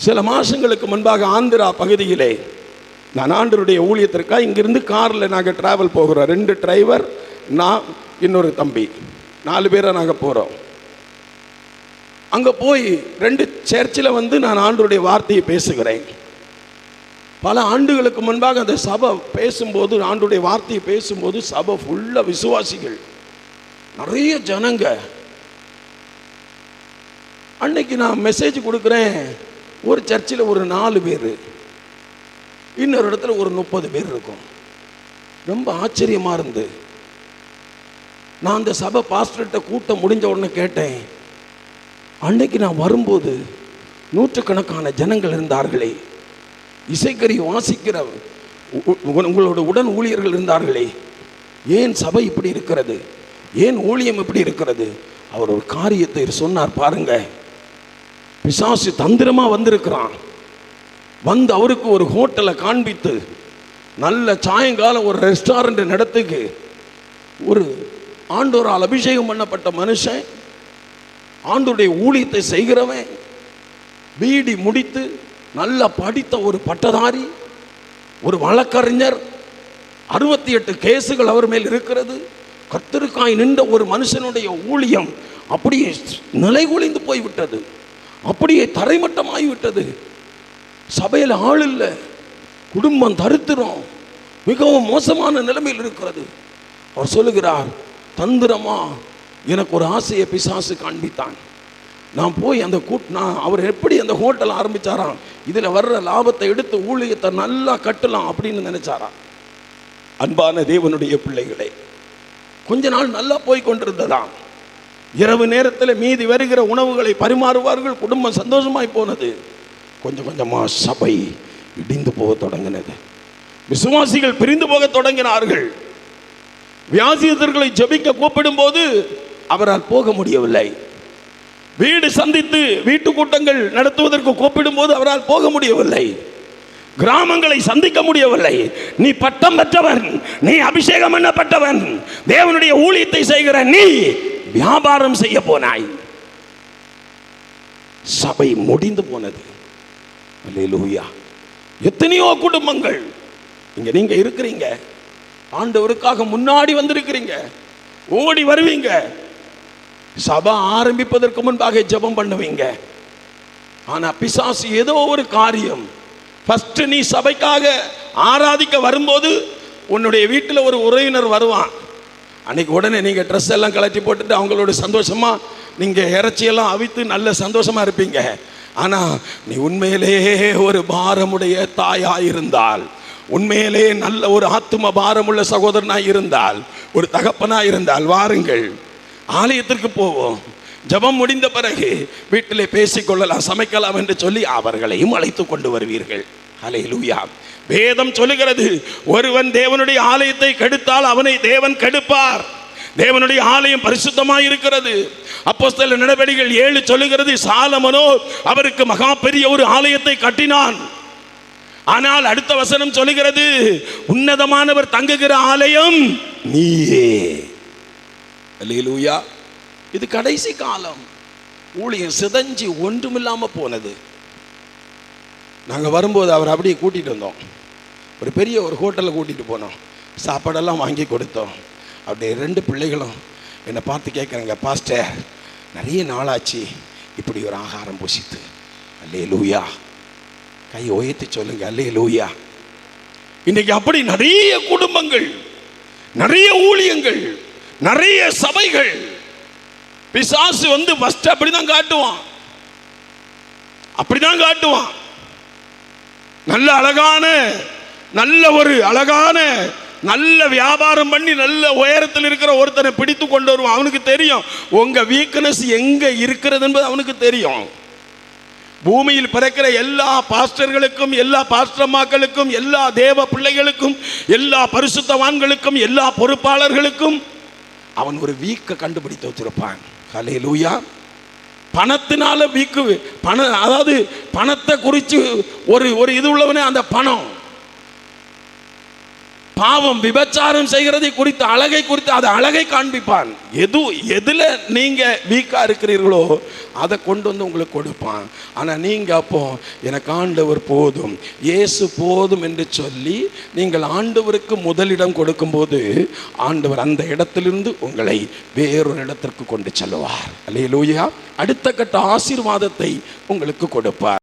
சில மாதங்களுக்கு முன்பாக ஆந்திரா பகுதியிலே நான் ஆண்டவருடைய ஊழியத்திற்காக இங்கிருந்து காரில் நாங்கள் ட்ராவல் போகிறோம். 2 டிரைவர், நான், இன்னொரு தம்பி, 4 பேரை நாங்கள் போகிறோம். அங்கே போய் 2 சர்ச்சில் நான் ஆண்டவருடைய வார்த்தையை பேசுகிறேன். பல ஆண்டுகளுக்கு முன்பாக அந்த சபை பேசும்போது, ஆண்டவருடைய வார்த்தையை பேசும்போது சபை ஃபுல்லாக விசுவாசிகள், நிறைய ஜனங்க. அன்னைக்கு நான் மெசேஜ் கொடுக்குறேன். ஒரு சர்ச்சில் ஒரு 4 பேர், இன்னொரு இடத்துல ஒரு 30 பேர் இருக்கும். ரொம்ப ஆச்சரியமாக இருந்து நான் அந்த சபை பாஸ்டர்கிட்ட கூட்டம் முடிஞ்ச உடனே கேட்டேன், அன்னைக்கு நான் வரும்போது நூற்றுக்கணக்கான ஜனங்கள் இருந்தார்களே, இசைக்கறி வாசிக்கிற உங்களோட உடன் ஊழியர்கள் இருந்தார்களே, ஏன் சபை இப்படி இருக்கிறது, ஏன் ஊழியம் இப்படி இருக்கிறது? அவர் ஒரு காரியத்தை சொன்னார் பாருங்க. பிசாசு தந்திரமா வந்திருக்கிறான். அவருக்கு ஒரு ஹோட்டலை காண்பித்து, நல்ல சாயங்காலம் ஒரு ரெஸ்டாரண்ட் நடத்துக்கு ஒரு ஆண்டவரால் அபிஷேகம் பண்ணப்பட்ட மனுஷன், ஆண்டவருடைய ஊழியத்தை செய்கிறவன், பிடி முடித்து நல்லா படித்த ஒரு பட்டதாரி, ஒரு வழக்கறிஞர், 68 கேசுகள் அவர் மேல் இருக்கிறது. கர்த்தருக்காய் நின்ற ஒரு மனுஷனுடைய ஊழியம் அப்படியே நிலைகுலைந்து போய்விட்டது, அப்படியே தரைமட்டமாகிவிட்டது. சபையில் ஆள் இல்லை, குடும்பம் தரித்திரம், மிகவும் மோசமான நிலைமையில் இருக்கிறது. அவர் சொல்லுகிறார், தந்திரமா எனக்கு ஒரு ஆசையை பிசாசு காண்பித்தான். நான் போய் அந்த அவர் எப்படி அந்த ஹோட்டல் ஆரம்பிச்சாராம், இதில் வர்ற லாபத்தை எடுத்து ஊழியத்தை நல்லா கட்டலாம் அப்படின்னு நினைச்சாராம். அன்பான தேவனுடைய பிள்ளைகளே, கொஞ்ச நாள் நல்லா போய் கொண்டிருந்ததாம். இரவு நேரத்தில் மீதி வருகிற உணவுகளை பரிமாறுவார்கள், குடும்பம் சந்தோஷமாய் போனது. கொஞ்சம் கொஞ்சமாக சபை இடிந்து போக தொடங்கினது. விசுவாசிகள் பிரிந்து போக தொடங்கினார்கள். வியாதியர்களை ஜெபிக்க கூப்பிடும் போது அவரால் போக முடியவில்லை. வீடு சந்தித்து வீட்டு கூட்டங்கள் நடத்துவதற்கு கூப்பிடும் போது அவரால் போக முடியவில்லை. கிராமங்களை சந்திக்க முடியவில்லை. நீ பட்டம் பெற்றவன், நீ அபிஷேகம் பண்ணப்பட்டவன், தேவனுடைய ஊழியத்தை செய்கிற நீ வியாபாரம் செய்ய போனாய். சபை முடிந்து போனது. அல்லேலூயா. எத்தனையோ குடும்பங்கள் இங்க நீங்க இருக்கிறீங்க, ஆண்டவருக்காக முன்னாடி வந்திருக்கிறீங்க, ஓடி வருவீங்க, சபை ஆரம்பிப்பதற்கு முன்பாக ஜெபம் பண்ணுவீங்க. ஆனா பிசாசு ஏதோ ஒரு காரியம், ஃபர்ஸ்ட் நீ சபைக்காக ஆராதிக்க வரும்போது உன்னுடைய வீட்டில் ஒரு உறவினர் வருவான். அன்னைக்கு உடனே நீங்கள் ட்ரெஸ் எல்லாம் கலட்டி போட்டுட்டு அவங்களோட சந்தோஷமா நீங்கள் இறைச்சியெல்லாம் அவித்து நல்ல சந்தோஷமா இருப்பீங்க. ஆனால் நீ உண்மையிலே ஒரு பாரமுடைய தாயாக இருந்தால், உண்மையிலே நல்ல ஒரு ஆத்தும பாரமுள்ள சகோதரனாக இருந்தால், ஒரு தகப்பனாக இருந்தால், வாருங்கள் ஆலயத்திற்கு போவோம், ஜெபம் முடிந்த பிறகு வீட்டிலே பேசிக்கொள்ளலாம், சமைக்கலாம் என்று சொல்லி அவர்களையும் அழைத்து கொண்டு வருவீர்கள். அல்லேலூயா. வேதம் சொல்லுகிறது, ஒருவன் தேவனுடைய ஆலயத்தை கெடுத்தால் அவனை தேவன் கெடுப்பார். தேவனுடைய ஆலயம் பரிசுத்தமாய் இருக்கிறது. அப்போஸ்தலர் நடவடிக்கைகள் 7 சொல்லுகிறது, சாலமோனோ அவருக்கு மகா பெரிய ஒரு ஆலயத்தை கட்டினான். ஆனால் அடுத்த வசனம் சொல்லுகிறது, உன்னதமானவர் தங்குகிற ஆலயம் நீயே. அல்லேலூயா. இது கடைசி காலம். ஊழியம் சிதஞ்சி ஒன்றுமில்லாம போனது. நாங்கள் வரும்போது அவர் அப்படியே கூட்டிகிட்டு வந்தோம். ஒரு பெரிய ஒரு ஹோட்டலில் கூட்டிகிட்டு போனோம், சாப்பாடெல்லாம் வாங்கி கொடுத்தோம். அப்படியே 2 பிள்ளைகளும் என்னை பார்த்து கேட்குறாங்க, பாஸ்டர் நிறைய நாளாச்சு இப்படி ஒரு ஆகாரம் புசித்து. அல்லேலூயா. கை உயர்த்தி சொல்லுங்க, அல்லேலூயா. இன்னைக்கு அப்படி நிறைய குடும்பங்கள், நிறைய ஊழியங்கள், நிறைய சபைகள். பிசாசு ஃபர்ஸ்ட் அப்படிதான் காட்டுவான், அப்படிதான் காட்டுவான். நல்ல அழகான நல்ல வியாபாரம் பண்ணி நல்ல உயரத்தில் இருக்கிற ஒருத்தனை பிடித்து கொண்டு வருவான். அவனுக்கு தெரியும் உங்க வீக்னஸ் எங்க இருக்கிறது என்பது அவனுக்கு தெரியும். பூமியில் பிறக்கிற எல்லா பாஸ்டர்களுக்கும், எல்லா பாஸ்டர்மாக்களுக்கும், எல்லா தேவ பிள்ளைகளுக்கும், எல்லா பரிசுத்தவான்களுக்கும், எல்லா பொறுப்பாளர்களுக்கும் அவன் ஒரு வீக்க கண்டுபிடித்து வச்சிருப்பான். அல்லேலூயா. பணத்தினால வீக்கு, அதாவது பணத்தை குறித்து ஒரு இது உள்ளவனே அந்த பாவம் விபச்சாரம் செய்கிறதை குறித்து, அழகை குறித்து, அது அழகை காண்பிப்பான். எதுல நீங்க வீக்கா இருக்கிறீர்களோ அதை கொண்டு வந்து உங்களுக்கு கொடுப்பான். ஆனா நீங்க அப்போ எனக்கு ஆண்டவர் போதும், இயேசு போதும் என்று சொல்லி நீங்கள் ஆண்டவருக்கு முதலிடம் கொடுக்கும்போது ஆண்டவர் அந்த இடத்திலிருந்து உங்களை வேறொரு இடத்திற்கு கொண்டு செல்வார். அல்லேலூயா. அடுத்த கட்ட ஆசீர்வாதத்தை உங்களுக்கு கொடுப்பார்.